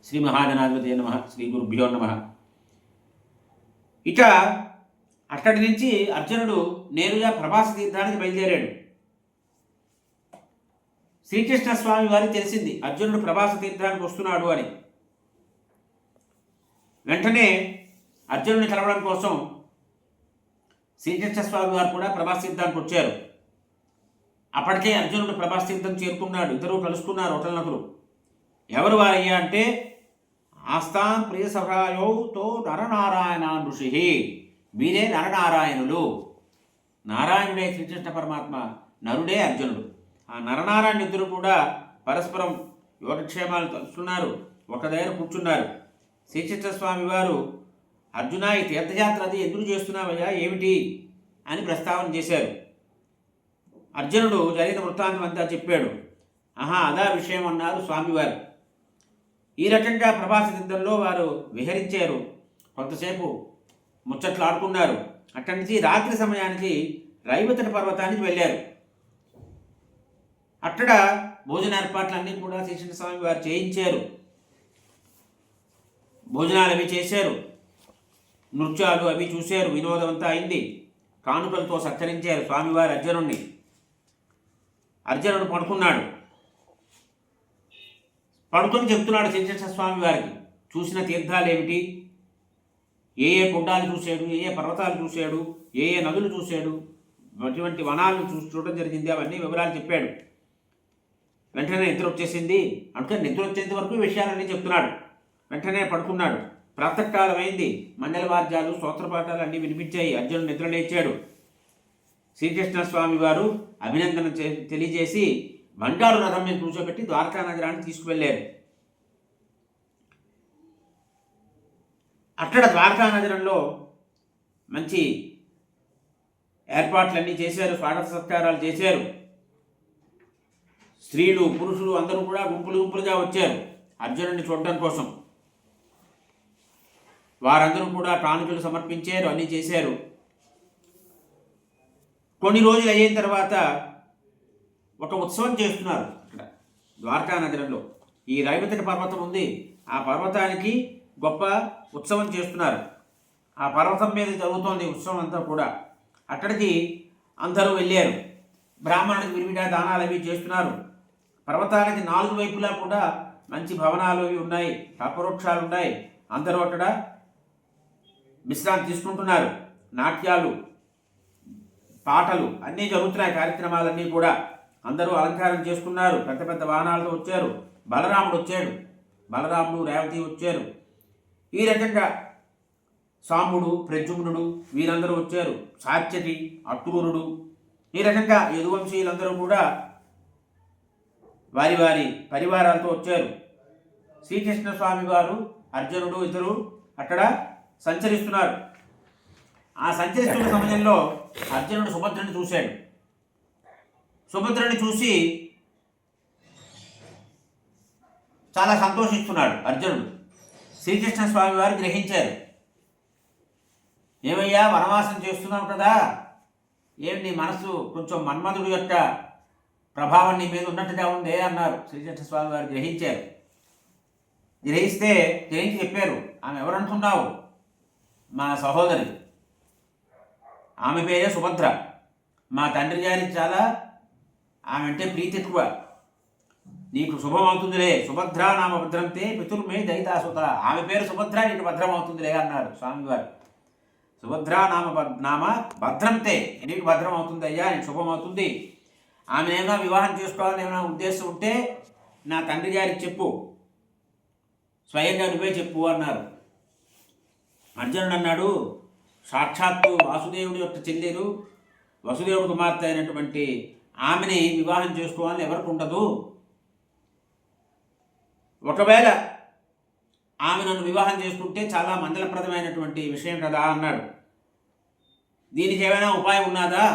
శ్రీ మహాగణాధిపతయ నమః. శ్రీ గురుభ్యో నమః. ఇక అక్కడి నుంచి అర్జునుడు నేరుగా ప్రభాస తీర్థానికి బయలుదేరాడు. శ్రీకృష్ణ స్వామి వారికి తెలిసింది అర్జునుడు ప్రభాస తీర్థానికి వస్తున్నాడు అని. వెంటనే అర్జునుడిని కలవడం కోసం శ్రీకృష్ణ స్వామి వారు కూడా ప్రభాస తీర్థానికి వచ్చారు. అప్పటికే అర్జునుడు ప్రభాస తీర్థం చేరుకున్నాడు. ఇద్దరు కలుసుకున్నారు ఒకరినొకరు. ఎవరు వారయ్యా అంటే ఆస్థాన్ ప్రియ సహాయోతో నరనారాయణ ఋషి, వీరే నరనారాయణులు. నారాయణుడే శ్రీకృష్ణ పరమాత్మ, నరుడే అర్జునుడు. ఆ నరనారాయణ ఇద్దరు కూడా పరస్పరం యోగక్షేమాలు తెలుసుకున్నారు. ఒక దగ్గర కూర్చున్నారు. శ్రీకృష్ణ స్వామి వారు అర్జున, ఈ తీర్థయాత్ర అది ఎందుకు చేస్తున్నావయ్యా, ఏమిటి అని ప్రస్తావన చేశారు. అర్జునుడు జరిగిన వృత్తాంతం అంతా చెప్పాడు. అదా విషయం అన్నారు స్వామివారు. ఈ రకంగా ప్రభాస తీర్థంలో వారు విహరించారు. కొంతసేపు ముచ్చట్లు ఆడుకున్నారు. అక్కడి నుంచి రాత్రి సమయానికి రైవతటి పర్వతానికి వెళ్ళారు. అక్కడ భోజన ఏర్పాట్లన్నీ కూడా శ్రీకృష్ణ స్వామి వారు చేయించారు. భోజనాలు అవి చేశారు. నృత్యాలు అవి చూశారు. వినోదం అంతా అయింది. కానుకలతో సత్కరించారు స్వామివారి అర్జునుడిని. అర్జునుడు పడుకున్నాడు. పడుకొని చెప్తున్నాడు శ్రీకృష్ణ స్వామి వారికి చూసిన తీర్థాలు ఏమిటి, ఏ ఏ కుండాలు చూశాడు, ఏ ఏ పర్వతాలు చూశాడు, ఏ ఏ నదులు చూశాడు, అటువంటి వనాలను చూడడం జరిగింది, అవన్నీ వివరాలు చెప్పాడు. వెంటనే నిద్ర వచ్చేసింది. అందుకని నిద్ర వచ్చేంత వరకు విషయాలన్నీ చెప్తున్నాడు. వెంటనే పడుకున్నాడు. ప్రాతకాలం అయింది. మంగళవాద్యాలు స్తోత్రపాఠాలు అన్నీ వినిపించాయి. అర్జునుడు నిద్ర లేచాడు. శ్రీకృష్ణ స్వామి వారు అభినందన తెలియజేసి బండారు రథం మీద కూర్చోబెట్టి ద్వారకా నగరాన్ని తీసుకువెళ్ళారు. అక్కడ ద్వారకా నగరంలో మంచి ఏర్పాట్లన్నీ చేశారు. స్వాగత సత్కారాలు చేశారు. స్త్రీలు పురుషులు అందరూ కూడా గుంపులు గుంపులుగా వచ్చారు అర్జునుడిని చూడడం కోసం. వారందరూ కూడా కానుకలు సమర్పించారు, అన్నీ చేశారు. కొన్ని రోజులు అయిన తర్వాత ఒక ఉత్సవం చేస్తున్నారు. ఇక్కడ ద్వారకా నగరంలో ఈ రైవతటి పర్వతం ఉంది. ఆ పర్వతానికి గొప్ప ఉత్సవం చేస్తున్నారు. ఆ పర్వతం మీద జరుగుతోంది ఉత్సవం అంతా కూడా. అక్కడికి అందరూ వెళ్ళారు. బ్రాహ్మణుడికి విరివిగా దానాలు అవి చేస్తున్నారు. పర్వతానికి 4 వైపులా కూడా మంచి భవనాలు అవి ఉన్నాయి, కల్పవృక్షాలు ఉన్నాయి. అందరూ అక్కడ విశ్రాంతి తీసుకుంటున్నారు. నాట్యాలు, పాటలు అన్నీ జరుగుతున్నాయి. కార్యక్రమాలన్నీ కూడా అందరూ అలంకారం చేసుకున్నారు. పెద్ద పెద్ద వాహనాలతో వచ్చారు. బలరాముడు వచ్చాడు. బలరాముడు, రేవతి వచ్చారు. ఈ రకంగా సాంబుడు, ప్రద్యుమ్నుడు వీరందరూ వచ్చారు. సాత్యకి, అక్రూరుడు, ఈ రకంగా యదువంశీయులందరూ కూడా వారి వారి పరివారాలతో వచ్చారు. శ్రీకృష్ణ స్వామి వారు, అర్జునుడు ఇద్దరు అక్కడ సంచరిస్తున్నారు. ఆ సంచరిస్తున్న సమయంలో అర్జునుడు సుభద్రని చూశాడు. సుభద్రని చూసి చాలా సంతోషిస్తున్నాడు అర్జునుడు. శ్రీకృష్ణ స్వామి వారు గ్రహించారు. ఏమయ్యా, వనవాసం చేస్తున్నావు కదా, ఏం నీ మనసు కొంచెం మన్మధుడు యొక్క ప్రభావం నీ మీద ఉన్నట్టుగా ఉందే అన్నారు. శ్రీకృష్ణ స్వామి వారు గ్రహించారు. గ్రహిస్తే గ్రహించి చెప్పారు, ఆమె ఎవరనుకున్నావు, మా సహోదరి, ఆమె పేరే సుభద్ర. మా తండ్రి గారికి చాలా ఆమె అంటే ప్రీతి ఎక్కువ. నీకు శుభం అవుతుందిలే. సుభద్ర నామ భద్రంతే పితుర్మే దయితాసుత. ఆమె పేరు సుభద్ర, నీకు భద్రం అవుతుందిలే అన్నారు స్వామివారు. సుభద్ర నామ భద్రంతే, నీకు భద్రం అవుతుంది అయ్యా, నీకు శుభం అవుతుంది. ఆమెనేమైనా వివాహం చేసుకోవాలని ఏమైనా ఉద్దేశం ఉంటే నా తండ్రి గారికి చెప్పు, స్వయంగా నువ్వే చెప్పు అన్నారు. అర్జునుడు అన్నాడు, సాక్షాత్తు వాసుదేవుడి యొక్క చెల్లెలు, వసుదేవుడు కుమార్తె అయినటువంటి ఆమెని వివాహం చేసుకోవాలని ఎవరికి ఉండదు. ఒకవేళ ఆమె నన్ను వివాహం చేసుకుంటే చాలా మంగళప్రదమైనటువంటి విషయం కదా అన్నాడు. దీనికి ఏమైనా ఉపాయం ఉన్నదా,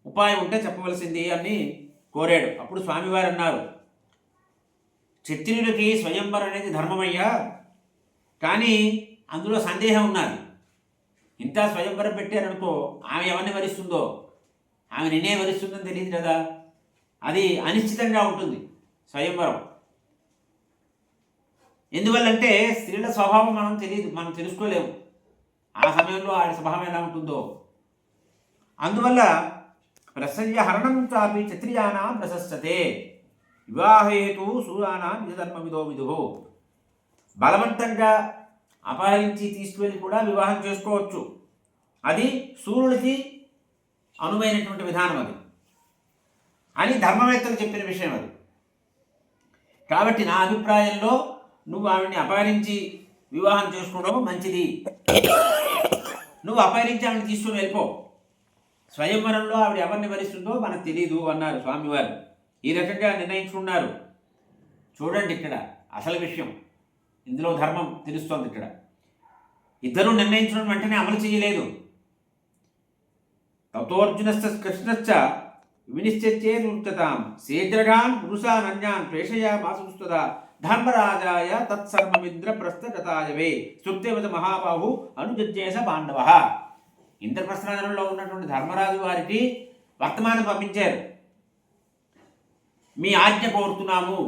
ఉపాయం ఉంటే చెప్పవలసింది అని కోరాడు. అప్పుడు స్వామివారు అన్నారు, క్షత్రియుడికి స్వయంవరం అనేది ధర్మమయ్యా, కానీ అందులో సందేహం ఉన్నది. ఇంత స్వయంవరం పెట్టారనుకో, ఆమె ఎవరిని వరిస్తుందో, ఆమె నిన్నే వరిస్తుందని తెలియదు కదా, అది అనిశ్చితంగా ఉంటుంది స్వయంవరం. ఎందువల్లంటే స్త్రీల స్వభావం మనం తెలుసుకోలేము. ఆ సమయంలో ఆడి స్వభావం ఎలా ఉంటుందో. అందువల్ల ప్రసయ్య హరణం చాపి క్షత్రియానాం ప్రశస్తతే వివాహేతు శూరానాం నిజధర్మ విదో విదుహో. బలవంతంగా అపహరించి తీసుకువెళ్ళి కూడా వివాహం చేసుకోవచ్చు. అది సూర్యుడికి అనువైనటువంటి విధానం అది అని ధర్మవేత్తలు చెప్పిన విషయం అది. కాబట్టి నా అభిప్రాయంలో నువ్వు ఆవిడ్ని అపహరించి వివాహం చేసుకోవడం మంచిది. నువ్వు అపహరించి ఆవిడని తీసుకుని వెళ్ళిపో. స్వయంవరంలో ఆవిడ ఎవరిని వరిస్తుందో మనకు తెలీదు అన్నారు స్వామివారు. ఈ రకంగా నిర్ణయించుకున్నారు. చూడండి ఇక్కడ అసలు విషయం, ఇందులో ధర్మం తెలుస్తోంది. ఇక్కడ ఇద్దరు నిర్ణయించడం వెంటనే అమలు చేయలేదు. తతోర్జునశ్చ కృష్ణశ్చ వినిశ్చేత్తేతాం శీఘ్రగాన్ పురుషాన్ అన్యాన్ ప్రేషయ మాసుస్తదా ధర్మరాజాయ తత్సర్వమింద్ర ప్రస్థగతాయవే స్తుప్తేవత మహాబాహు అనుజజ్జేస పాండవ. ఇంద్రప్రస్థనగరంలో ఉన్నటువంటి ధర్మరాజు వారికి వర్తమానం పంపించారు. మీ ఆజ్ఞ కోరుతున్నాము,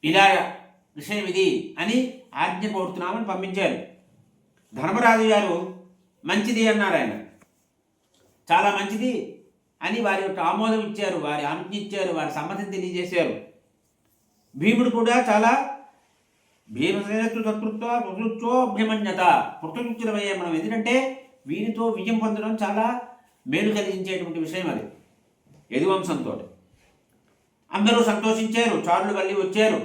ఇలా విషయం ఇది అని ఆజ్ఞ కోరుతున్నామని పంపించారు. ధర్మరాజు గారు మంచిది అన్నారు. ఆయన చాలా మంచిది అని వారి యొక్క ఆమోదం ఇచ్చారు, వారి అనుజ్ఞ ఇచ్చారు, వారి సమ్మతిని తెలియజేశారు. భీముడు కూడా చాలా భీమసేనస్తు తత్కృత్వ పృథృత్వోభ్యమన్యత పృథృత్యులమయ్యే మనం. ఎందుకంటే వీరితో విజయం పొందడం చాలా మేలు కలిగించేటువంటి విషయం అది. యదువంశంతో అందరూ సంతోషించారు. చారులు మళ్ళీ వచ్చారు,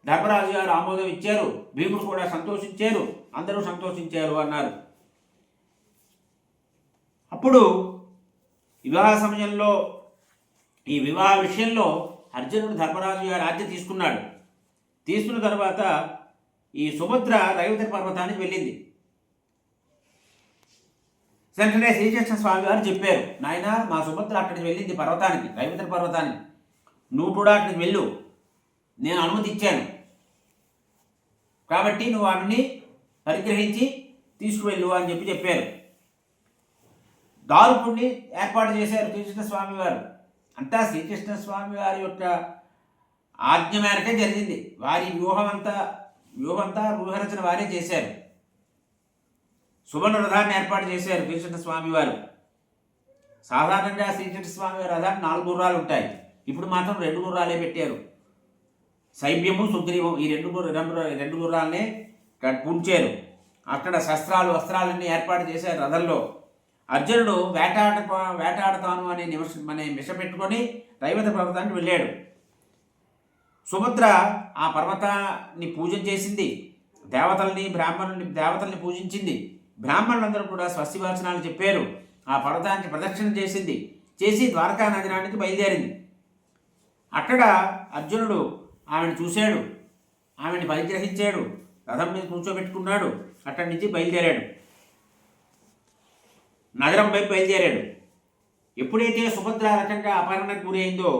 ధర్మరాజు గారు ఆమోదం ఇచ్చారు, భీముడు కూడా సంతోషించారు, అందరూ సంతోషించారు అన్నారు. అప్పుడు వివాహ సమయంలో ఈ వివాహ విషయంలో అర్జునుడు ధర్మరాజు గారి ఆజ్ఞ తీసుకున్నాడు. తీసుకున్న తర్వాత ఈ సుభద్ర రైవతి పర్వతానికి వెళ్ళింది. వెంటనే శ్రీకృష్ణ స్వామి గారు చెప్పారు, నాయన మా సుభద్ర అక్కడికి వెళ్ళింది పర్వతానికి, రైవతి పర్వతానికి, నువ్వు కూడా అక్కడికి వెళ్ళు, నేను అనుమతి ఇచ్చాను కాబట్టి నువ్వు ఆమెని పరిగ్రహించి తీసుకువెళ్ళు అని చెప్పారు. దారుకుణ్ణి ఏర్పాటు చేశారు శ్రీకృష్ణ స్వామి వారు. అంతా శ్రీకృష్ణ స్వామి వారి యొక్క ఆజ్ఞ మేరకే జరిగింది. వారి వ్యూహంతా వ్యూహరచన వారే చేశారు. సువర్ణ రథాన్ని ఏర్పాటు చేశారు శ్రీకృష్ణ స్వామి వారు. సాధారణంగా శ్రీకృష్ణ స్వామి వారి రథానికి 4 గుర్రాలు ఉంటాయి. ఇప్పుడు మాత్రం 2 గుర్రాలే పెట్టారు. శైబ్యము సుగ్రీవం ఈ రెండు గుర్రాలనే పూడ్చారు. అక్కడ శస్త్రాలు వస్త్రాలన్నీ ఏర్పాటు చేశారు రథంలో. అర్జునుడు వేటాడతాను అనే మిష పెట్టుకొని రైవత పర్వతానికి వెళ్ళాడు. సుభద్ర ఆ పర్వతాన్ని పూజ చేసింది, దేవతల్ని పూజించింది. బ్రాహ్మణులందరూ కూడా స్వస్తివాచనాలు చెప్పారు. ఆ పర్వతానికి ప్రదక్షిణ చేసి ద్వారకా నగరానికి బయలుదేరింది. అక్కడ అర్జునుడు ఆమెను చూశాడు, ఆమెను పరిగ్రహించాడు, రథం మీద కూర్చోబెట్టుకున్నాడు. అక్కడి నుంచి బయలుదేరాడు, నగరం వైపు బయలుదేరాడు. ఎప్పుడైతే సుభద్ర రకంగా అపహరణకు గురి అయిందో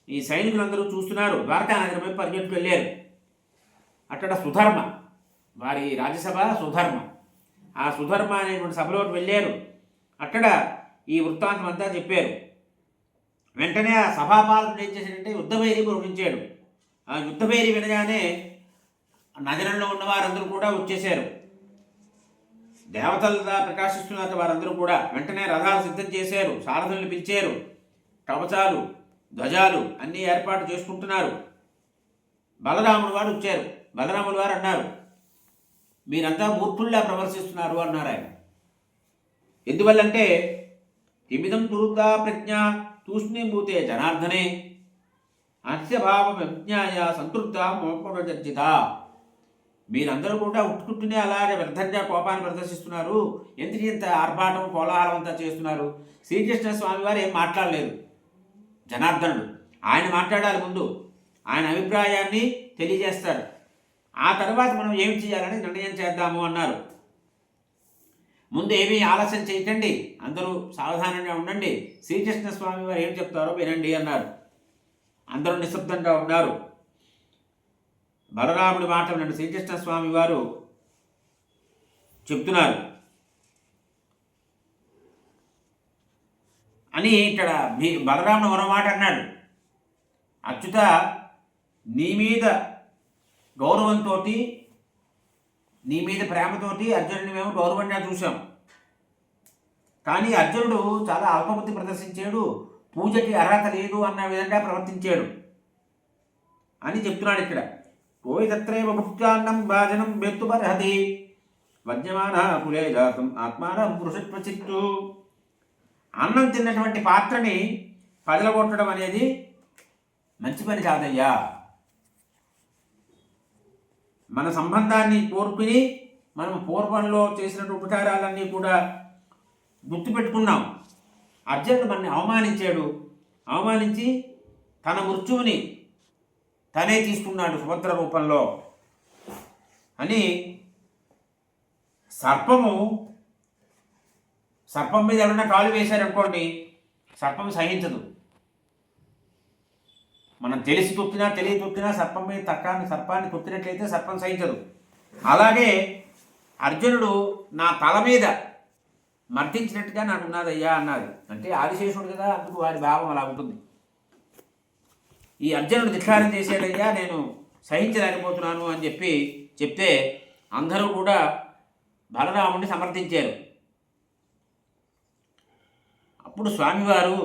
ఈ సైనికులందరూ చూస్తున్నారు. ద్వారకా నగరం వైపు పరిగెట్టుకు వెళ్ళారు. అక్కడ సుధర్మ, వారి రాజ్యసభ సుధర్మ, ఆ సుధర్మ అనేటువంటి సభలోకి వెళ్ళారు. అక్కడ ఈ వృత్తాంతం అంతా చెప్పారు. వెంటనే ఆ సభాపాలకుడు ఏం చేశాడంటే యుద్ధభైరి ప్రకటించాడు. ఆ యుద్ధభైరి వినగానే నగరంలో ఉన్న వారందరూ కూడా వచ్చేశారు. దేవతలుగా ప్రకాశిస్తున్నారు వారందరూ కూడా. వెంటనే రథాలు సిద్ధం చేశారు, సారథుల్ని పిలిచారు, కవచాలు ధ్వజాలు అన్నీ ఏర్పాటు చేసుకుంటున్నారు. బలరాముడు వారు వచ్చారు. బలరాముడు వారు అన్నారు, మీరంతా మూర్ఖుల్లా ప్రవర్తిస్తున్నారు అన్నారు ఆయన. ఎందువల్లంటే కిమిదం దురుద్దా ప్రజ్ఞ తూష్ణీభూతే జనార్దనే అస్యభావ విజ్ఞాయ సంతృప్త మోపజర్జిత. మీరందరూ కూడా ఉట్టుకుంటూనే అలాగే వ్యర్థంగా కోపాన్ని ప్రదర్శిస్తున్నారు. ఎందుకు ఇంత ఆర్భాటం కోలాహలం అంతా చేస్తున్నారు? శ్రీకృష్ణ స్వామి వారు ఏం మాట్లాడలేదు. జనార్దనుడు ఆయన మాట్లాడాలి. ముందు ఆయన అభిప్రాయాన్ని తెలియజేస్తారు. ఆ తర్వాత మనం ఏమి చేయాలని నిర్ణయం చేద్దాము అన్నారు. ముందు ఏమీ ఆలస్యం చేయకండి, అందరూ సావధానంగా ఉండండి, శ్రీకృష్ణ స్వామి వారు ఏం చెప్తారో వినండి అన్నారు. అందరూ నిశ్శబ్దంగా ఉన్నారు. బలరాముడి మాట వినండి. శ్రీకృష్ణ స్వామి వారు చెప్తున్నారు అని ఇక్కడ బలరాముడు మరో మాట అన్నాడు. అచ్యుత, నీ మీద గౌరవంతో, నీ మీద ప్రేమతోటి అర్జునుడిని మేము గౌరవంగా చూసాం. కానీ అర్జునుడు చాలా అల్పబుద్ధి ప్రదర్శించాడు, పూజకి అర్హత లేదు అన్న విధంగా ప్రవర్తించాడు అని చెప్తున్నాడు ఇక్కడ. పోయి తత్రైవ భుక్త్యాన్నం భాజనం బెత్తుమర్హతి వజ్యమాన కులే జాతం ఆత్మానం పురుషత్వచిత్తు. అన్నం తిన్నటువంటి పాత్రని పగలగొట్టడం అనేది మంచి పని కాదయ్యా. మన సంబంధాన్ని కోరుకుని మనం పూర్వంలో చేసినటువంటి ఉపచారాలన్నీ కూడా గుర్తుపెట్టుకున్నాం. అర్జునుడు మనని అవమానించాడు, అవమానించి తన మృత్యువుని తనే తీసుకున్నాడు సుభద్ర రూపంలో అని. సర్పం మీద ఎవరైనా కాలు వేశారనుకోండి, సర్పం సహించదు. మనం తెలిసి తొక్కినా తెలియ తొక్కినా సర్పం మీద సర్పాన్ని తొక్కినట్లయితే సర్పం సహించదు. అలాగే అర్జునుడు నా తల మీద మర్దించినట్టుగా నాకు ఉన్నదయ్యా అన్నది. అంటే ఆదిశేషుడు కదా, అందుకు వాడి భావం అలా ఉంటుంది. ఈ అర్జునుడు ధిక్కారం చేసేటయ్యా, నేను సహించలేకపోతున్నాను అని చెప్తే అందరూ కూడా బలరాముడిని సమర్థించారు. అప్పుడు స్వామివారు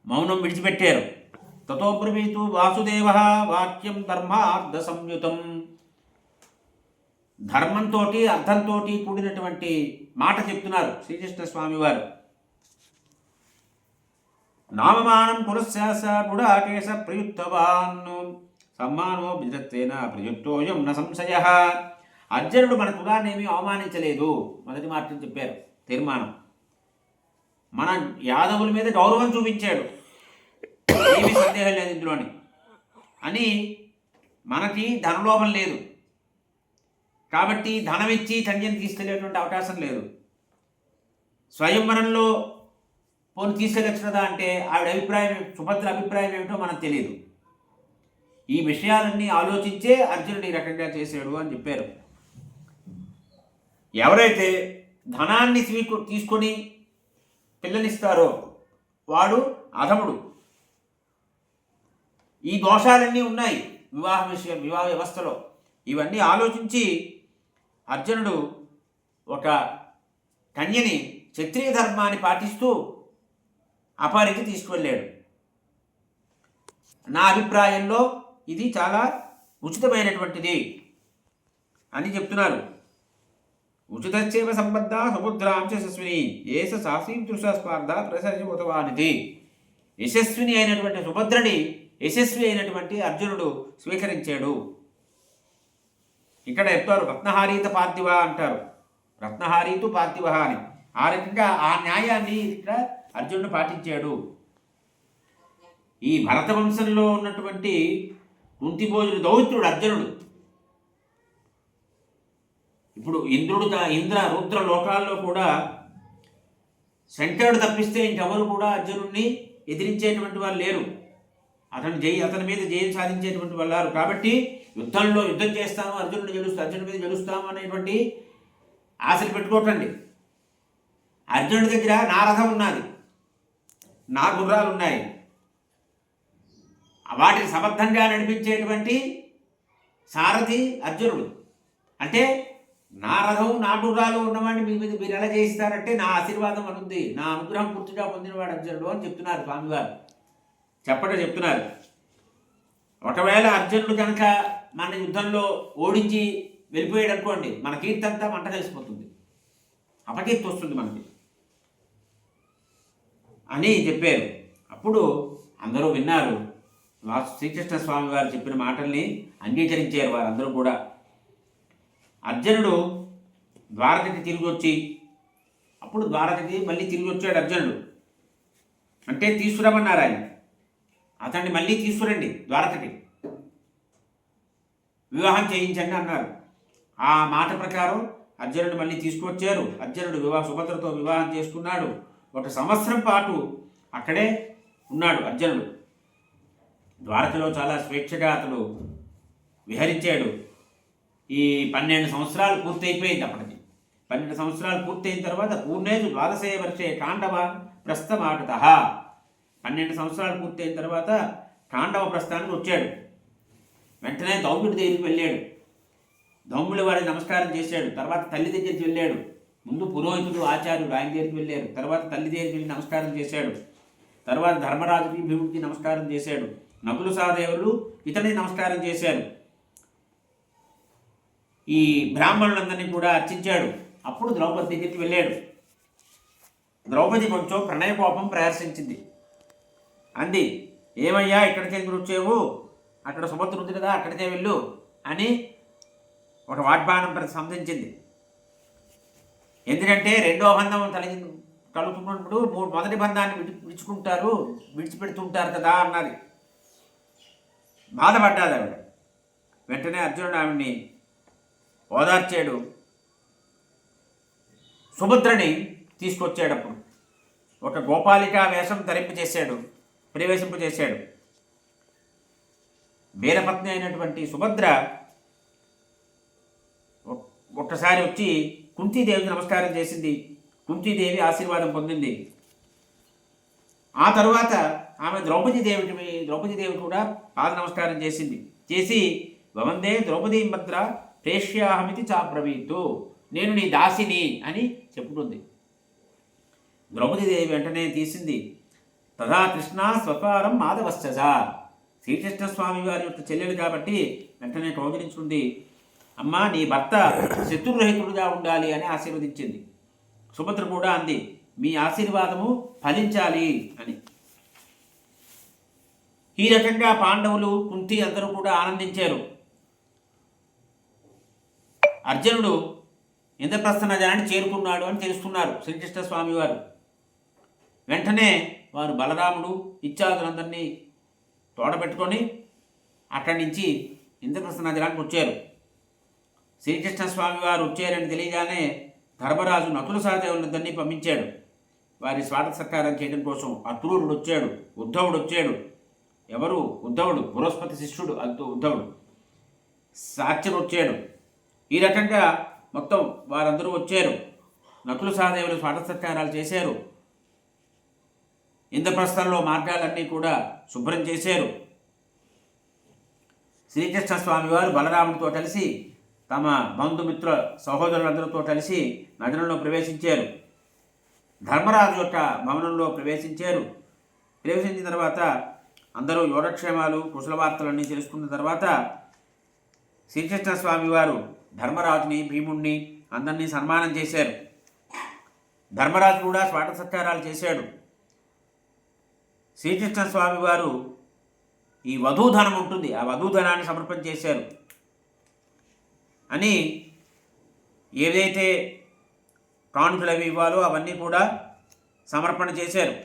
మౌనం విడిచిపెట్టారు. తతోబ్రవీతు వాసుదేవ వాక్యం ధర్మార్థ సంయుతం. ధర్మంతో అర్థంతో కూడినటువంటి మాట చెప్తున్నారు శ్రీకృష్ణ స్వామివారు. నామమానం పురస్యాస గుడాకేశ ప్రయుక్తవాన్ సమ్మానో బిజత్వేన ప్రయుక్తోయం న సంశయ. అర్జునుడు మన కులాన్నేమీ అవమానించలేదు. మొదటి మాట చెప్పారు తీర్మానం. మన యాదవుల మీద గౌరవం చూపించాడు, ఏమీ సందేహం లేదు ఇందులోని అని. మనకి ధనలోభం లేదు కాబట్టి ధనం ఇచ్చి కన్యను తీసుకెళ్ళేటువంటి అవకాశం లేదు. స్వయంవరంలో పోను తీసుకెళ్ళచ్చు కదా అంటే ఆవిడ అభిప్రాయం, సుభద్ర అభిప్రాయం ఏమిటో మనకు తెలియదు. ఈ విషయాలన్నీ ఆలోచించే అర్జునుడు ఈ రకంగా చేశాడు అని చెప్పారు. ఎవరైతే ధనాన్ని తీసుకొని పిల్లనిస్తారో వాడు అధముడు. ఈ దోషాలన్నీ ఉన్నాయి వివాహ వ్యవస్థలో. ఇవన్నీ ఆలోచించి అర్జునుడు ఒక కన్యని క్షత్రియ ధర్మాన్ని పాటిస్తూ అపహరించి తీసుకువెళ్ళాడు. నా అభిప్రాయంలో ఇది చాలా ఉచితమైనటువంటిది అని చెప్తున్నారు. ఉచితచేవ సంబద్ధ సుభద్రాంశ యశస్విని ఏస సాసీం తృషస్పార్థ ప్రసరితవానిది. యశస్విని అయినటువంటి సుభద్రని యశస్వి అయినటువంటి అర్జునుడు స్వీకరించాడు. ఇక్కడ చెప్తారు రత్నహారీత పార్థివ అంటారు. రత్నహారీతు పార్థివ అని. ఆ రకంగా ఆ న్యాయాన్ని ఇక్కడ అర్జునుడు పాటించాడు. ఈ భరత వంశంలో ఉన్నటువంటి కుంతిభోజుడు దౌత్రుడు అర్జునుడు. ఇప్పుడు ఇంద్ర రుద్ర లోకాల్లో కూడా శంకరుడు తప్పిస్తే ఇంకెవరు కూడా అర్జునుడిని ఎదిరించేటువంటి వాళ్ళు లేరు. అతని మీద జయం సాధించేటువంటి వాళ్ళు లేరు. కాబట్టి యుద్ధం చేస్తాము, అర్జునుడి మీద గెలుస్తాము అనేటువంటి ఆశలు పెట్టుకోకండి. అర్జునుడి దగ్గర నా రథం ఉన్నది, నా గుర్రాలు ఉన్నాయి. వాటిని సమర్థంగా నడిపించేటువంటి సారథి అర్జునుడు. అంటే నా రథం నా గుర్రాలు ఉన్నవాడిని మీరు ఎలా చేయిస్తారంటే నా ఆశీర్వాదం అనుంది, నా అనుగ్రహం పూర్తిగా పొందినవాడు అర్జునుడు అని చెప్తున్నారు స్వామివారు. చెప్తున్నారు. ఒకవేళ అర్జునుడు కనుక మన యుద్ధంలో ఓడించి వెళ్ళిపోయాడు అనుకోండి, మన కీర్తి అంతా మంట కలిసిపోతుంది, అపకీర్తి వస్తుంది మనకి అని చెప్పారు. అప్పుడు అందరూ విన్నారు. శ్రీకృష్ణ స్వామి వారు చెప్పిన మాటల్ని అంగీకరించారు వారందరూ కూడా. అర్జునుడు ద్వారకకి తిరిగి వచ్చి, అప్పుడు ద్వారకకి మళ్ళీ తిరిగి వచ్చాడు అర్జునుడు. అంటే తీసుకురమన్నారు ఆయన, అతన్ని మళ్ళీ తీసుకురండి ద్వారకకి, వివాహం చేయించండి అన్నారు. ఆ మాట ప్రకారం అర్జునుడు మళ్ళీ తీసుకువచ్చారు. అర్జునుడు సుభద్రతో వివాహం చేసుకున్నాడు. 1 సంవత్సరం పాటు అక్కడే ఉన్నాడు అర్జునుడు. ద్వారకలో చాలా స్వేచ్ఛగా అతడు విహరించాడు. ఈ 12 సంవత్సరాలు పూర్తయిపోయింది. అప్పటికి 12 సంవత్సరాలు పూర్తయిన తర్వాత పూర్ణేజు ద్వాదశే వర్షే కాండవ ప్రస్థమాటత. 12 సంవత్సరాలు పూర్తయిన తర్వాత కాండవ ప్రస్థానికి వచ్చాడు. వెంటనే ధౌమ్యుడి దగ్గరికి వెళ్ళాడు. ధౌమ్యుడి వారికి నమస్కారం చేశాడు. తర్వాత తల్లి దగ్గరికి వెళ్ళాడు. ముందు పురోహితుడు ఆచార్యుడు ఆయన దగ్గరికి వెళ్ళారు. తర్వాత తల్లి దగ్గరికి వెళ్ళి నమస్కారం చేశాడు. తర్వాత ధర్మరాజుకి భీముడికి నమస్కారం చేశాడు. నకులు సహదేవులు ఇతడిని నమస్కారం చేశారు. ఈ బ్రాహ్మణులందరినీ కూడా అర్చించాడు. అప్పుడు ద్రౌపది దగ్గరికి వెళ్ళాడు. ద్రౌపది కొంచెం ప్రణయ కోపం ప్రదర్శించింది. అంది, ఏమయ్యా ఇక్కడికి ఎందుకు వచ్చావు? అక్కడ సుభద్ర ఉంది కదా, అక్కడికే వెళ్ళు అని ఒక వాగ్బానం సంధించింది. ఎందుకంటే రెండో బంధం కలుగుతున్నప్పుడు మొదటి బంధాన్ని విడిచిపెడుతుంటారు కదా అన్నది. బాధపడ్డాది ఆవిడ. వెంటనే అర్జునుడు ఆవిడ్ని ఓదార్చాడు. సుభద్రని తీసుకొచ్చేటప్పుడు ఒక గోపాలికా వేషం ప్రవేశింపచేశాడు. వీరపత్ని అయినటువంటి సుభద్ర ఒక్కసారి వచ్చి కుంతీదేవికి నమస్కారం చేసింది. కుంతీదేవి ఆశీర్వాదం పొందింది. ఆ తరువాత ఆమె ద్రౌపదీదేవి కూడా పాద నమస్కారం చేసి భవందే ద్రౌపదీ భద్ర ప్రేష్యాహమితి చాబ్రవీతు, నేను నీ దాసిని అని చెప్పుకుంది. ద్రౌపదీదేవి వెంటనే తీసింది. తదా కృష్ణ స్వకారం మాధవశ్చ, శ్రీకృష్ణస్వామి వారి యొక్క చెల్లెలు కాబట్టి వెంటనే కౌగిలించుకుంది. అమ్మా, నీ భర్త శత్రురహితుడుగా ఉండాలి అని ఆశీర్వదించింది. సుభద్ర కూడా అంది, మీ ఆశీర్వాదము ఫలించాలి అని. ఈ రకంగా పాండవులు, కుంతి అందరూ కూడా ఆనందించారు. అర్జునుడు ఇంద్రప్రస్థ నగరాన్ని చేరుకున్నాడు అని తెలుసుకున్నారు శ్రీకృష్ణస్వామి వారు. వెంటనే వారు బలరాముడు ఇత్యాదులందరినీ తోడబెట్టుకొని అక్కడి నుంచి ఇంద్రప్రస్థ నగరానికి వచ్చారు. శ్రీకృష్ణస్వామి వారు వచ్చారని తెలియగానే ధర్మరాజు నకుల సహదేవులందరినీ పంపించాడు వారి స్వాగత సత్కారం చేయడం కోసం. అక్రూరుడు వచ్చాడు, ఉద్ధవుడు వచ్చాడు. ఎవరు? ఉద్ధవుడు, బృహస్పతి శిష్యుడు ఉద్ధవుడు. సాత్యను వచ్చాడు. ఈ రకంగా మొత్తం వారందరూ వచ్చారు. నకుల సహదేవులు స్వాగత సత్కారాలు చేశారు. ఇంద్రప్రస్థంలో మార్గాలన్నీ కూడా శుభ్రం చేశారు. శ్రీకృష్ణస్వామి వారు బలరాముడితో కలిసి తమ బంధుమిత్ర సహోదరులందరితో కలిసి నగరంలో ప్రవేశించారు. ధర్మరాజు యొక్క భవనంలో ప్రవేశించారు. ప్రవేశించిన తర్వాత అందరూ యోగక్షేమాలు కుశలవార్తలన్నీ తెలుసుకున్న తర్వాత శ్రీకృష్ణస్వామి వారు ధర్మరాజుని, భీముణ్ణి అందరినీ సన్మానం చేశారు. ధర్మరాజు కూడా స్వాగత సత్కారాలు చేశాడు. శ్రీకృష్ణస్వామి వారు ఈ వధూధనం ఉంటుంది, ఆ వధూధనాన్ని సమర్పణ చేశారు. అని ఏదైతే కానుకలు అవి ఇవ్వాలో అవన్నీ కూడా సమర్పణ చేశారు.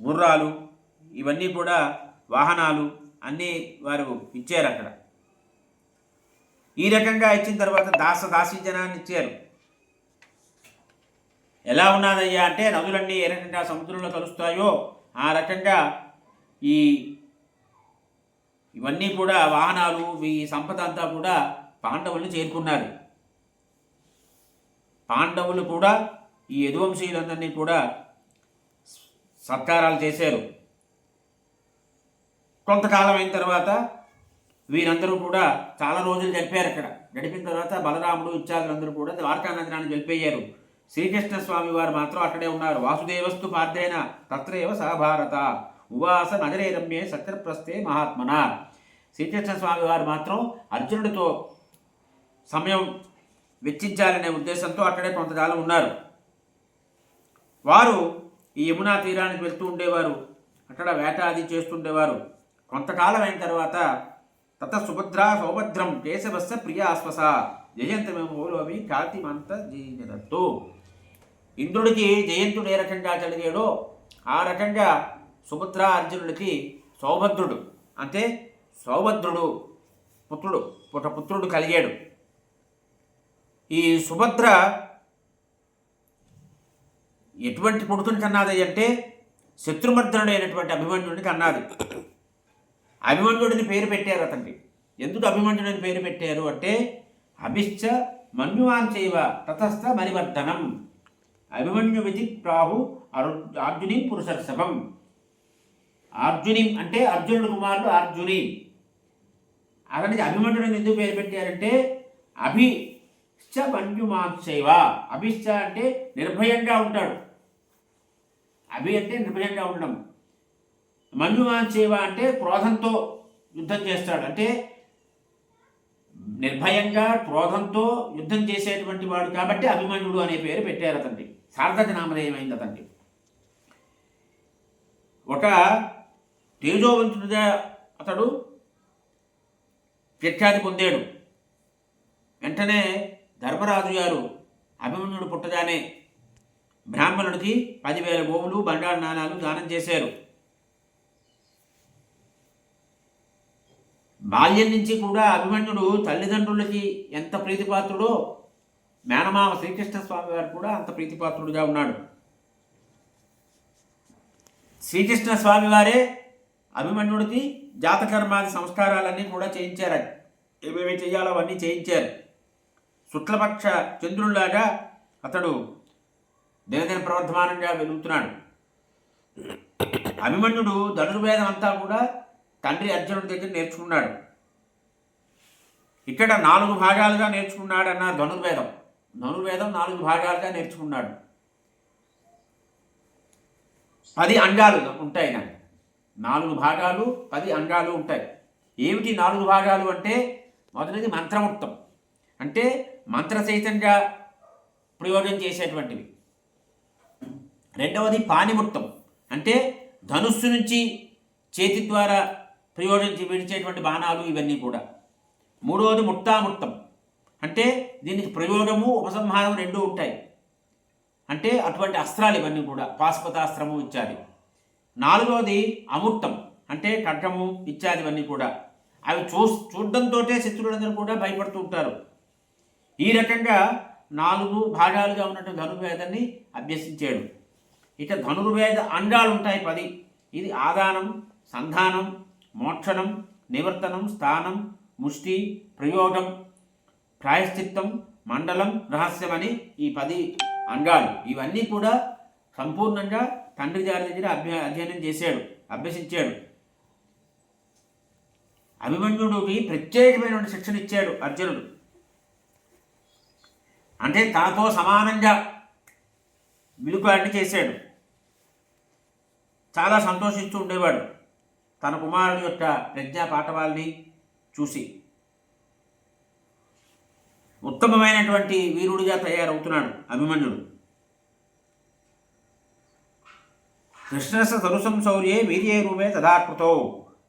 గుర్రాలు, ఇవన్నీ కూడా వాహనాలు అన్నీ వారు ఇచ్చారు అక్కడ. ఈ రకంగా ఇచ్చిన తర్వాత దాసీజనాన్ని ఇచ్చారు. ఎలా ఉన్నదయ్యా అంటే, నదులన్నీ ఏ రకంగా సముద్రంలో కలుస్తాయో ఆ రకంగా ఇవన్నీ కూడా వాహనాలు, ఈ సంపద అంతా కూడా పాండవుల్ని చేరుకున్నారు. పాండవులు కూడా ఈ యదువంశీయులందరినీ కూడా సత్కారాలు చేశారు. కొంతకాలం అయిన తర్వాత వీరందరూ కూడా చాలా రోజులు గడిపారు అక్కడ. గడిపిన తర్వాత బలరాముడు ఇత్యాదులందరూ కూడా ద్వారకా నగరాన్ని వెళ్ళిపోయారు. శ్రీకృష్ణస్వామి వారు మాత్రం అక్కడే ఉన్నారు. వాసుదేవస్తు పార్థేన తత్రేవ సహభారత ఉవాస నగరే రమ్యే సత్యప్రస్థే మహాత్మన. శ్రీకృష్ణస్వామి వారు మాత్రం అర్జునుడితో సమయం వెచ్చించాలనే ఉద్దేశంతో అక్కడే కొంతకాలం ఉన్నారు. వారు ఈ యమునా తీరానికి వెళ్తూ ఉండేవారు. అక్కడ వేట అది చేస్తుండేవారు. కొంతకాలం అయిన తర్వాత తత సుభద్ర సౌభద్రం కేశవస్య ప్రియాశ్వస జయంతమేమోలోవి ఖ్యాతిమంత జీజనత్తు. ఇంద్రుడికి జయంతుడు ఏ రకంగా కలిగాడో ఆ రకంగా సుభద్ర అర్జునుడికి సౌభద్రుడు అంటే సౌభద్రుడు పుత్రుడు కలిగాడు. ఈ సుభద్ర ఎటువంటి కొడుకుని కన్నాది అంటే శత్రుమర్దనుడు అయినటువంటి అభిమన్యుడిని కన్నాది. అభిమన్యుడిని పేరు పెట్టారు అతనికి. ఎందుకు అభిమన్యుడిని పేరు పెట్టారు అంటే అభిశ్చ మన్యువాన్ చేయవ తతస్థ మరివర్ధనం అభిమన్యు విధి ప్రాహు అర్జుని పురుషర్షభం. అర్జుని అంటే అర్జునుడు కుమారుడు అర్జుని. అతనికి అభిమన్యుడిని ఎందుకు పేరు పెట్టారంటే అభిశ్చ మన్యుమాంశైవ. అభిశ్చ అంటే నిర్భయంగా ఉంటాడు, అభి అంటే నిర్భయంగా ఉండడం, మన్యుమాంశైవ అంటే క్రోధంతో యుద్ధం చేస్తాడు, అంటే నిర్భయంగా క్రోధంతో యుద్ధం చేసేటువంటి వాడు కాబట్టి అభిమన్యుడు అనే పేరు పెట్టారు అతనికి. సార్థక నామధేయమైంది అతనికి. ఒక తేజోవంతుడిగా అతడు ప్రఖ్యాతి పొందాడు. వెంటనే ధర్మరాజు గారు అభిమన్యుడు పుట్టగానే బ్రాహ్మణుడికి 10,000 గోవులు బంగారు నాణాలు దానం చేశారు. బాల్యం నుంచి కూడా అభిమన్యుడు తల్లిదండ్రులకి ఎంత ప్రీతిపాత్రుడో మేనమామ శ్రీకృష్ణ స్వామి వారు కూడా అంత ప్రీతిపాత్రుడుగా ఉన్నాడు. శ్రీకృష్ణ స్వామి వారే అభిమన్యుడికి జాతకర్మాది సంస్కారాలన్నీ కూడా చేయించారు. ఏమేమి చేయాలో అవన్నీ చేయించారు. శుక్లపక్ష చంద్రుల్లాగా అతడు దినదిన ప్రవర్ధమానంగా వెలుగుతున్నాడు. అభిమన్యుడు ధనుర్వేదం అంతా కూడా తండ్రి అర్జునుడి దగ్గర నేర్చుకున్నాడు. ఇక్కడ 4 భాగాలుగా నేర్చుకున్నాడు అన్నారు. ధనుర్వేదం 4 భాగాలుగా నేర్చుకున్నాడు. 10 అంగాలు ఉంటాయి. నాకు 4 భాగాలు 10 అంగాలు ఉంటాయి. ఏమిటి 4 భాగాలు అంటే, మొదటిది మంత్రముక్తం, అంటే మంత్రసహితంగా ప్రయోగం చేసేటువంటివి. రెండవది పానిముక్తం, అంటే ధనుస్సు నుంచి చేతి ద్వారా ప్రయోగించి విడిచేటువంటి బాణాలు ఇవన్నీ కూడా. మూడవది ముక్తాముక్తం, అంటే దీనికి ప్రయోగము ఉపసంహారం 2 ఉంటాయి, అంటే అటువంటి అస్త్రాలు ఇవన్నీ కూడా, పాశుపతాస్త్రము ఇత్యాది. 4వది అముక్తం, అంటే ఖడ్గము ఇత్యాదివన్నీ కూడా. అవి చూడడంతో శత్రువులందరూ కూడా భయపడుతూ ఉంటారు. ఈ రకంగా 4 భాగాలుగా ఉన్నటువంటి ధనుర్వేదాన్ని అభ్యసించాడు. ఇక ధనుర్వేద అంగాలు ఉంటాయి 10. ఇది ఆదానం, సంధానం, మోక్షణం, నివర్తనం, స్థానం, ముష్టి, ప్రయోగం, ప్రాయశ్చిత్తం, మండలం, రహస్యం అని ఈ 10 అంగాలు. ఇవన్నీ కూడా సంపూర్ణంగా తండ్రి గారి దగ్గర అధ్యయనం చేశాడు, అభ్యసించాడు. అభిమన్యుడికి ప్రత్యేకమైనటువంటి శిక్షణ ఇచ్చాడు అర్జునుడు. అంటే తనతో సమానంగా విలుకాడిని చేశాడు. చాలా సంతోషిస్తూ ఉండేవాడు తన కుమారుడి యొక్క ప్రజ్ఞా పాఠవాల్ని చూసి. ఉత్తమమైనటువంటి వీరుడిగా తయారవుతున్నాడు అభిమన్యుడు. కృష్ణస్య తనుసంశౌర్యే వీర్యే రూపే తదాకృతో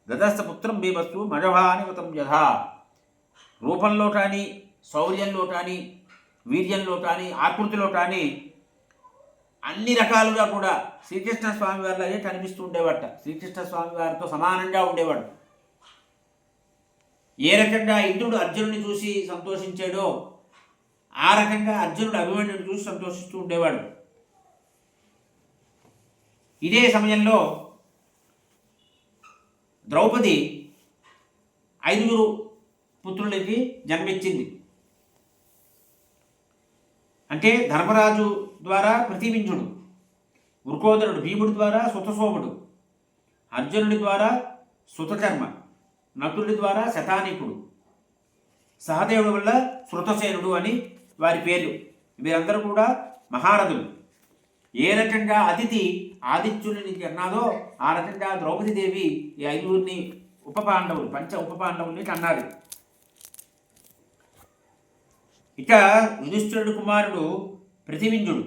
గదస్థ పుత్రం భీమస్తు మజభానివతం యథా. రూపంలో కానీ, శౌర్యంలో కానీ, వీర్యంలో కానీ, ఆకృతిలో కానీ అన్ని రకాలుగా కూడా శ్రీకృష్ణ స్వామి వారిలాగే కనిపిస్తూ ఉండేవాట. శ్రీకృష్ణ స్వామి వారితో సమానంగా ఉండేవాడు. ఏ రకంగా ఇంద్రుడు అర్జునుడిని చూసి సంతోషించాడో ఆ రకంగా అర్జునుడు అభిమన్యుడిని చూసి సంతోషిస్తూ ఉండేవాడు. ఇదే సమయంలో ద్రౌపది 5 పుత్రులకి జన్మించింది. అంటే ధర్మరాజు ద్వారా ప్రతివింజుడు, వృకోదరుడు, భీముడి ద్వారా సుతసోముడు, అర్జునుడి ద్వారా సుతకర్మ, నకులుడి ద్వారా శతానీకుడు, సహదేవుడి వల్ల శృతసేనుడు అని వారి పేర్లు. వీరందరూ కూడా మహారథులు. ఏ రకంగా అతిథి ఆదిత్యుని అన్నాదో ఆ రకంగా ద్రౌపదీదేవి ఈ 5 ఉపపాండవులు, పంచ ఉపపాండవుల్ని కన్నారు. ఇక యుధిష్ఠిరుడి కుమారుడు ప్రతివింజుడు,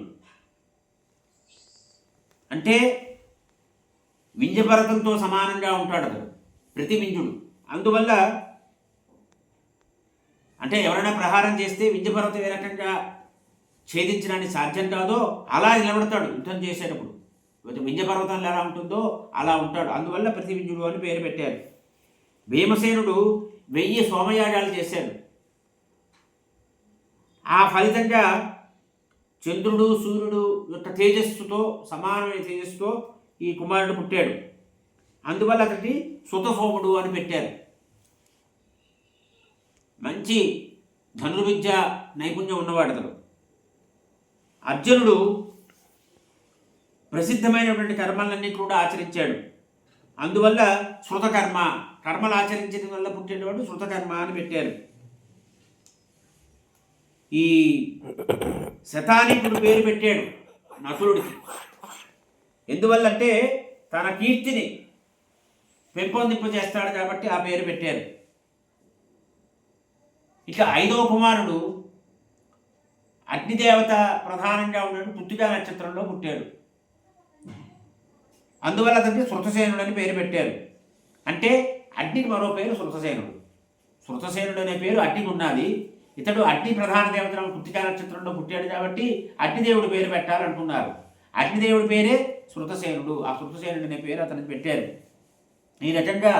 అంటే వింజపర్వతంతో సమానంగా ఉంటాడు అతడు ప్రతివింజుడు. అందువల్ల అంటే ఎవరైనా ప్రహారం చేస్తే వింజపర్వతం ఏ రకంగా ఛేదించడానికి సాధ్యం కాదో అలా నిలబడతాడు యుద్ధం చేసేటప్పుడు. వింజపర్వతంలో ఎలా ఉంటుందో అలా ఉంటాడు. అందువల్ల ప్రతివింజుడు అని పేరు పెట్టారు. భీమసేనుడు 1000 సోమయాగాలు చేశాడు. ఆ ఫలితంగా చంద్రుడు, సూర్యుడు యొక్క తేజస్సుతో సమానమైన తేజస్సుతో ఈ కుమారుడు పుట్టాడు. అందువల్ల అతనికి సుతసోముడు అని పెట్టారు. మంచి ధనుర్విద్య నైపుణ్యం ఉన్నవాడు అతడు. అర్జునుడు ప్రసిద్ధమైనటువంటి కర్మలన్నీ కూడా ఆచరించాడు. అందువల్ల శృతకర్మ కర్మలు ఆచరించడం వల్ల పుట్టినవాడు శృతకర్మ అని పెట్టారు. ఈ శతానీకుడు పేరు పెట్టాడు నకులుడికి. ఎందువల్లంటే తన కీర్తిని పెంపొందింపు చేస్తాడు కాబట్టి ఆ పేరు పెట్టారు. ఇక 5వ కుమారుడు అగ్నిదేవత ప్రధానంగా ఉన్నాడు, కృత్తికా నక్షత్రంలో పుట్టాడు. అందువల్ల అతనికి శృతసేనుడు అని పేరు పెట్టారు. అంటే అగ్నికి మరో పేరు శృతసేనుడు. శృతసేనుడు అనే పేరు అగ్నికి ఉన్నది. ఇతడు అగ్ని ప్రధాన దేవతలను కృత్తికా నక్షత్రంలో పుట్టాడు కాబట్టి అగ్నిదేవుడి పేరు పెట్టాలనుకున్నారు. అగ్నిదేవుడి పేరే శృతసేనుడు. ఆ శృతసేనుడు అనే పేరు అతనికి పెట్టారు. ఈ రకంగా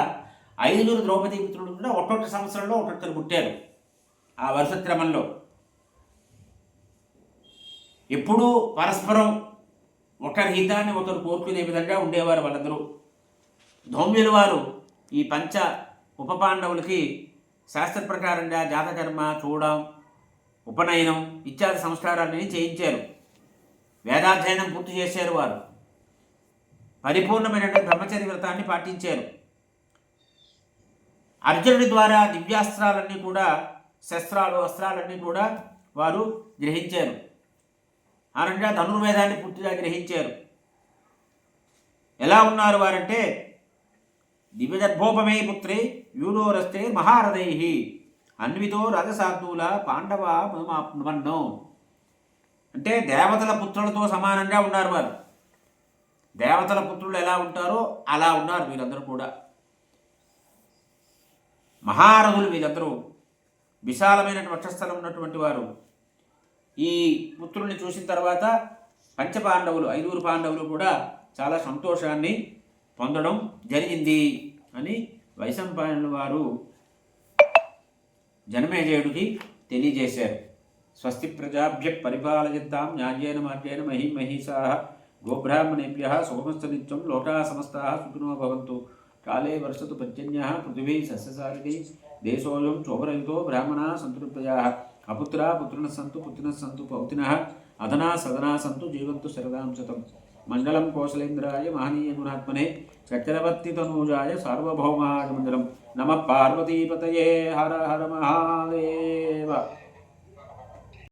5 ద్రౌపదీ పుత్రులు కూడా ఒక్కొక్క సంవత్సరంలో ఒక్కొక్కరు పుట్టారు. ఆ వరుస క్రమంలో ఎప్పుడూ పరస్పరం ఒకరి హితాన్ని ఒకరు కోరుకునే విధంగా ఉండేవారు వాళ్ళందరూ. ధౌమ్యుల వారు ఈ పంచ ఉప పాండవులకి శాస్త్ర ప్రకారంగా జాతకర్మ, చూడం, ఉపనయనం ఇత్యాది సంస్కారాలని చేయించారు. వేదాధ్యయనం పూర్తి చేశారు. వారు పరిపూర్ణమైనటువంటి బ్రహ్మచర్య వ్రతాన్ని పాటించారు. అర్జునుడి ద్వారా దివ్యాస్త్రాలన్నీ కూడా, శస్త్రాలు, అస్త్రాలన్నీ కూడా వారు గ్రహించారు. అనగా ధనుర్వేదాన్ని పూర్తిగా గ్రహించారు. ఎలా ఉన్నారు వారంటే దివ్యగర్భోపమే పుత్రే యూడోరస్తే మహారథై అన్వితో రథసార్థుల పాండవ మన్నో. అంటే దేవతల పుత్రులతో సమానంగా ఉన్నారు వారు. దేవతల పుత్రులు ఎలా ఉంటారో అలా ఉన్నారు వీరందరూ కూడా. మహారథులు వీరందరూ, విశాలమైన వక్షస్థలం ఉన్నటువంటి వారు. ఈ పుత్రుల్ని చూసిన తర్వాత పంచపాండవులు, 5 పాండవులు కూడా చాలా సంతోషాన్ని పొందడం జరిగింది అని వైశంపాయనుల వారు జనమేజయుడికి తెలియజేశారు. స్వస్తి ప్రజాభ్య పరిపాలయంతాం న్యాయేన మార్గేణ మహిమహీషాః గోబ్రాహ్మణేభ్యः శుభమస్తు నిత్యం లోకా సమస్తాః సుఖినో భవంతు. కాలే వర్షతు పర్జన్యः పృథివీ సస్యశాలినీ దేశోऽयं శోభరహితో బ్రాహ్మణాः సంతు నిర్భయాः అపుత్రా పుత్రిణः సంతు పుత్రిణः సంతు పౌత్రినः అధనా సదనా సంతు జీవంతు శరదాం శతం. మంగళం కోసలేంద్రాయ మహనీయ గుణాత్మనే చక్రవర్తి తనూజాయ సార్వభౌమాయ మంగళం. నమః పార్వతీపతయే. హర హర మహాదేవ.